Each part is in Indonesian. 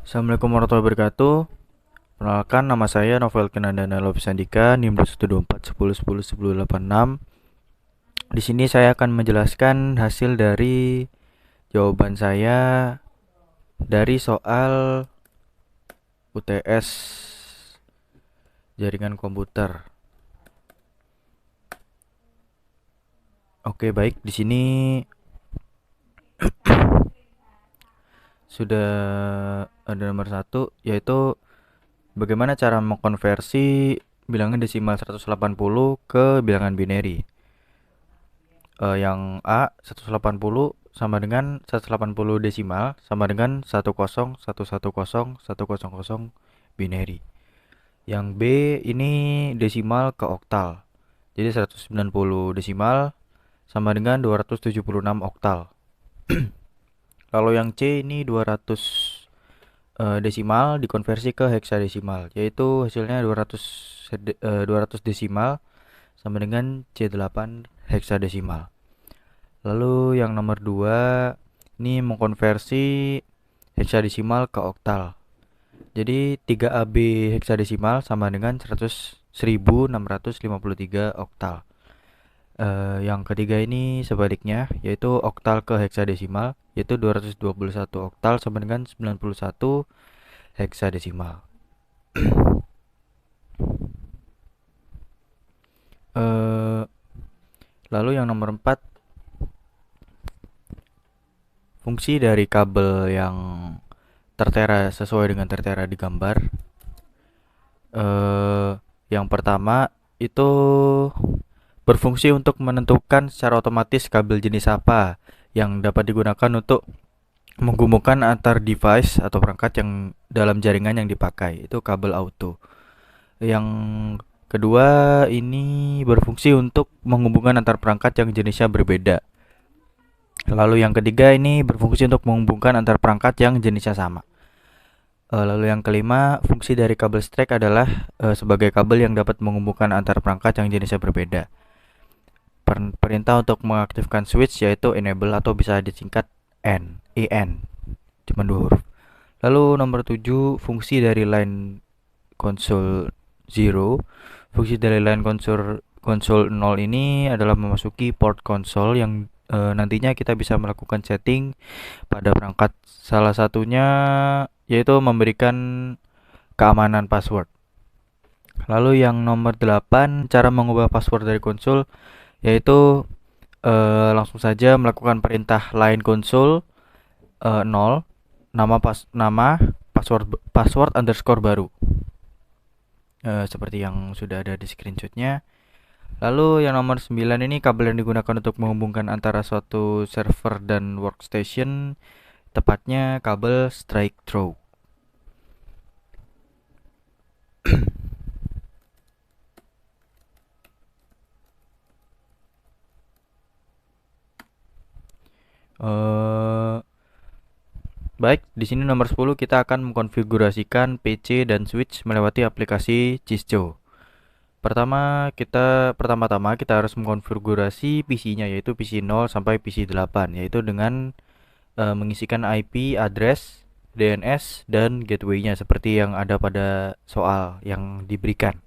Assalamualaikum warahmatullahi wabarakatuh. Perkenalkan, nama saya Novel Kenandana Lopes Andika, NIM 212410101086. Di sini saya akan menjelaskan hasil dari jawaban saya dari soal UTS jaringan komputer. Oke, baik. Di sini sudah ada nomor satu, yaitu bagaimana cara mengkonversi bilangan desimal 180 ke bilangan binary. Yang A 180 sama dengan 180 desimal sama dengan 10111100 binary. Yang B ini desimal ke oktal. Jadi 190 desimal sama dengan 276 oktal. Kalau yang C ini 200 desimal dikonversi ke heksadesimal, yaitu hasilnya 200 desimal sama dengan C8 heksadesimal. Lalu yang nomor 2 ini mengkonversi heksadesimal ke oktal. Jadi 3AB heksadesimal sama dengan 1653 oktal. Yang ketiga ini sebaliknya, yaitu oktal ke heksadesimal, yaitu 221 oktal sama dengan 91 heksadesimal. Lalu yang nomor 4, fungsi dari kabel yang tertera sesuai dengan tertera di gambar. Yang pertama itu berfungsi untuk menentukan secara otomatis kabel jenis apa yang dapat digunakan untuk menghubungkan antar device atau perangkat yang dalam jaringan yang dipakai. Itu kabel auto. Yang kedua ini berfungsi untuk menghubungkan antar perangkat yang jenisnya berbeda. Lalu yang ketiga ini berfungsi untuk menghubungkan antar perangkat yang jenisnya sama. Lalu yang kelima, fungsi dari kabel strike adalah sebagai kabel yang dapat menghubungkan antar perangkat yang jenisnya berbeda. Perintah untuk mengaktifkan switch yaitu enable atau bisa disingkat EN. Cuma 2 huruf. Lalu nomor 7, fungsi dari line console 0. Fungsi dari line console 0 ini adalah memasuki port console yang nantinya kita bisa melakukan setting pada perangkat. Salah satunya yaitu memberikan keamanan password. Lalu yang nomor 8, cara mengubah password dari konsol yaitu langsung saja melakukan perintah line console 0 nama password underscore baru, seperti yang sudah ada di screenshotnya. Lalu yang nomor 9 ini kabel yang digunakan untuk menghubungkan antara suatu server dan workstation, tepatnya kabel strike through. Baik, di sini nomor 10 kita akan mengkonfigurasikan PC dan switch melewati aplikasi Cisco. Pertama-tama kita harus mengkonfigurasi PC-nya, yaitu PC 0 sampai PC 8, yaitu dengan mengisikan IP address, DNS, dan gateway-nya seperti yang ada pada soal yang diberikan.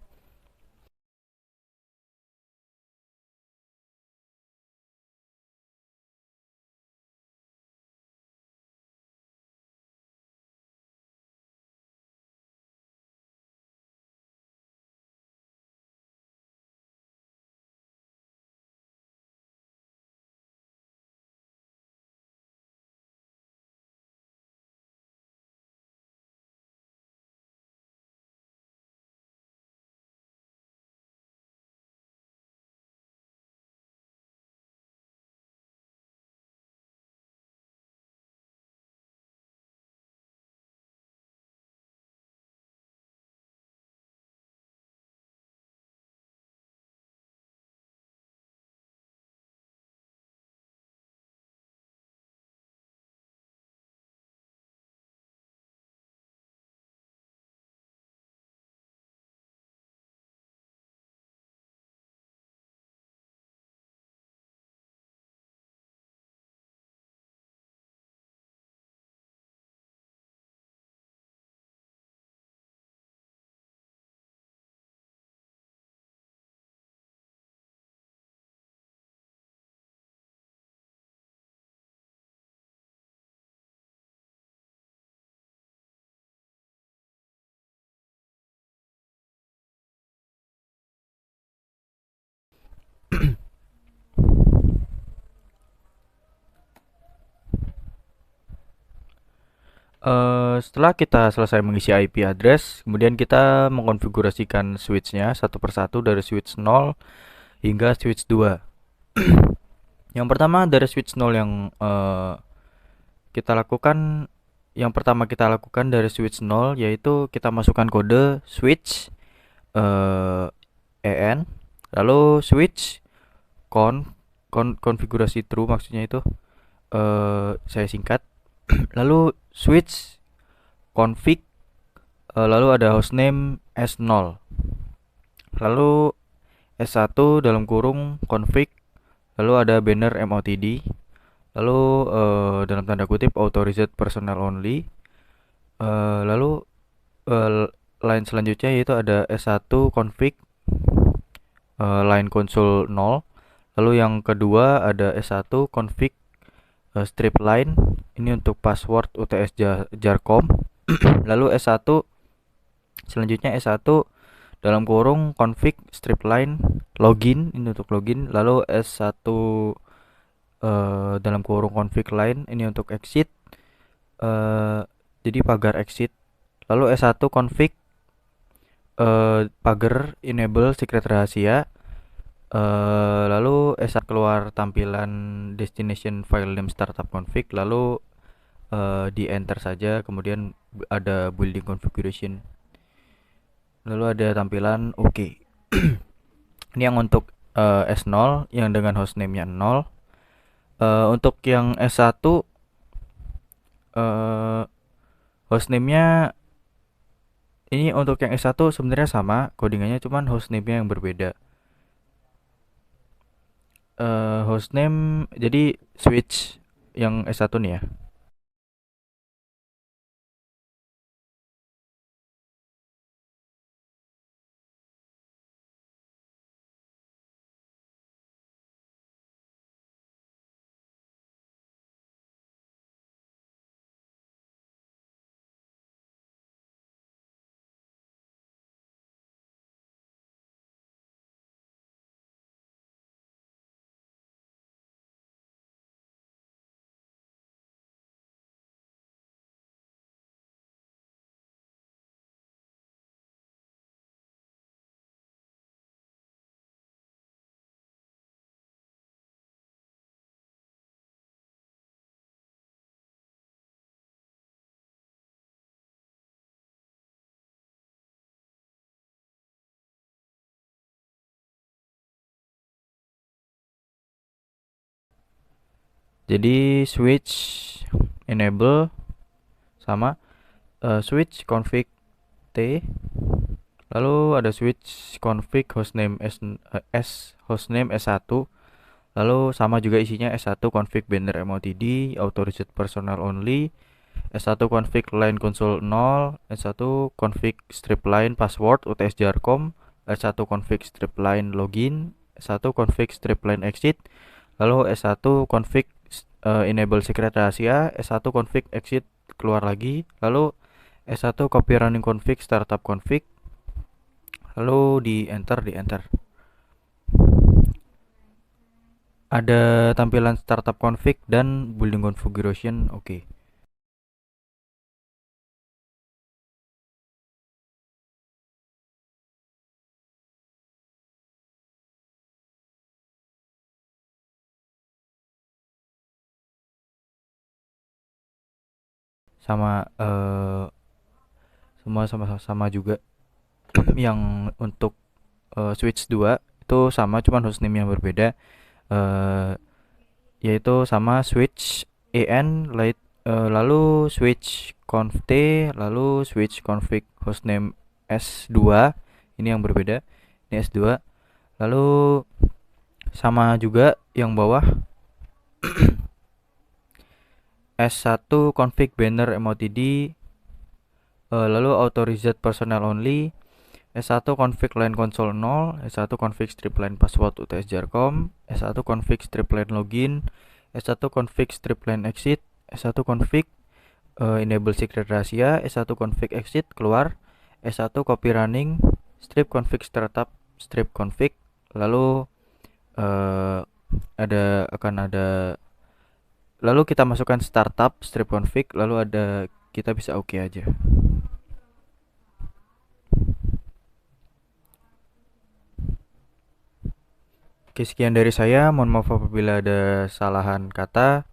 Setelah kita selesai mengisi IP address, kemudian kita mengkonfigurasikan switchnya satu persatu dari switch 0 hingga switch 2. Yang pertama dari switch 0 kita lakukan yang pertama kita lakukan dari switch 0 yaitu kita masukkan kode switch eh, en, lalu switch konfigurasi true, maksudnya itu saya singkat. Lalu switch config, lalu ada hostname S0, lalu S1 dalam kurung config, lalu ada banner MOTD, lalu dalam tanda kutip authorized personnel only, lalu line selanjutnya yaitu ada S1 config, line console 0, lalu yang kedua ada S1 config strip line, ini untuk password UTS jarcom. Lalu S1 selanjutnya S1 dalam kurung config strip line login, ini untuk login. Lalu S1 dalam kurung config line, ini untuk exit, jadi pagar exit. Lalu S1 config pagar enable secret rahasia. Lalu S1 keluar tampilan destination file name startup config, lalu di enter saja, kemudian ada building configuration, lalu ada tampilan oke. Ini yang untuk S0 yang dengan hostname-nya 0. Untuk yang S1 hostname-nya, ini untuk yang S1 sebenarnya sama codingannya, cuman hostname-nya yang berbeda. Hostname jadi switch yang S1 nih ya. Jadi switch enable sama switch config T, lalu ada switch config hostname hostname S1, lalu sama juga isinya S1 config banner MOTD authorized personnel only, S1 config line console 0, S1 config strip line password UTS jarcom, S1 config strip line login, S1 config strip line exit, lalu S1 config enable secret rahasia, S1 config exit keluar lagi, lalu S1 copy running config startup config, lalu di enter. Ada tampilan startup config dan building configuration oke. Sama semua sama juga. Yang untuk switch 2 itu sama, cuman hostname yang berbeda, eh, yaitu sama switch en lalu switch conf t, lalu switch config hostname S2, ini yang berbeda, ini S2. Lalu sama juga yang bawah S1 config banner MOTD, lalu authorized personnel only, S1 config line console 0, S1 config strip line password UTS jarcom, S1 config strip line login, S1 config strip line exit, S1 config enable secret rahasia, S1 config exit keluar, S1 copy running strip config startup strip config, lalu lalu kita masukkan startup strip config, lalu ada kita bisa oke aja. Oke, sekian dari saya. Mohon maaf apabila ada kesalahan kata.